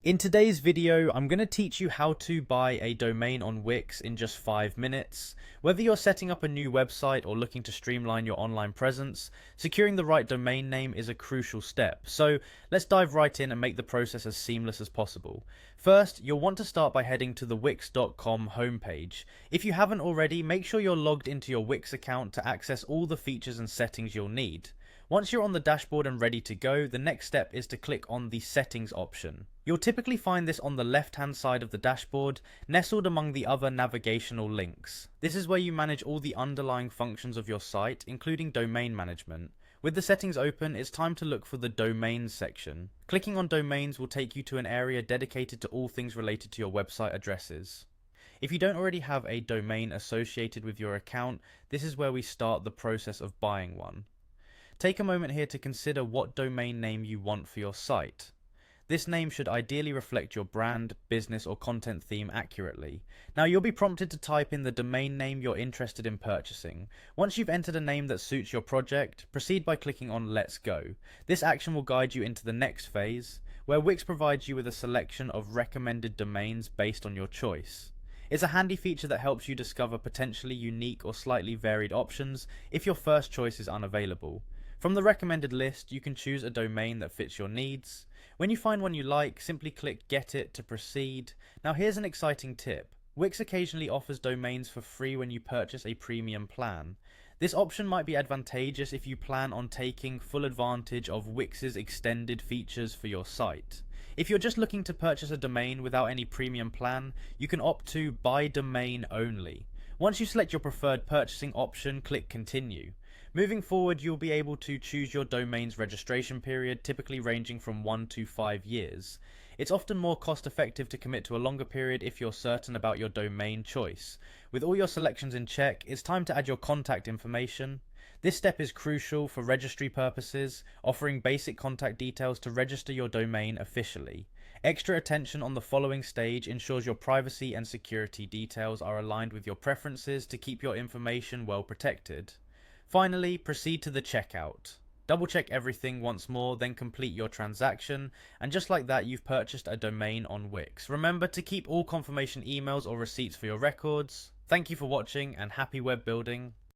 In today's video, I'm going to teach you how to buy a domain on Wix in just 5 minutes. Whether you're setting up a new website or looking to streamline your online presence, securing the right domain name is a crucial step. So let's dive right in and make the process as seamless as possible. First, you'll want to start by heading to the Wix.com homepage. If you haven't already, make sure you're logged into your Wix account to access all the features and settings you'll need. Once you're on the dashboard and ready to go, the next step is to click on the settings option. You'll typically find this on the left hand side of the dashboard, nestled among the other navigational links. This is where you manage all the underlying functions of your site, including domain management. With the settings open, it's time to look for the domains section. Clicking on domains will take you to an area dedicated to all things related to your website addresses. If you don't already have a domain associated with your account, this is where we start the process of buying one. Take a moment here to consider what domain name you want for your site. This name should ideally reflect your brand, business, or content theme accurately. Now you'll be prompted to type in the domain name you're interested in purchasing. Once you've entered a name that suits your project, proceed by clicking on Let's Go. This action will guide you into the next phase, where Wix provides you with a selection of recommended domains based on your choice. It's a handy feature that helps you discover potentially unique or slightly varied options if your first choice is unavailable. From the recommended list, you can choose a domain that fits your needs. When you find one you like, simply click Get It to proceed. Now here's an exciting tip. Wix occasionally offers domains for free when you purchase a premium plan. This option might be advantageous if you plan on taking full advantage of Wix's extended features for your site. If you're just looking to purchase a domain without any premium plan, you can opt to Buy Domain Only. Once you select your preferred purchasing option, click Continue. Moving forward, you'll be able to choose your domain's registration period, typically ranging from 1 to 5 years. It's often more cost effective to commit to a longer period if you're certain about your domain choice. With all your selections in check, it's time to add your contact information. This step is crucial for registry purposes, offering basic contact details to register your domain officially. Extra attention on the following stage ensures your privacy and security details are aligned with your preferences to keep your information well protected. Finally, proceed to the checkout. Double check everything once more, then complete your transaction, and just like that you've purchased a domain on Wix. Remember to keep all confirmation emails or receipts for your records. Thank you for watching and happy web building.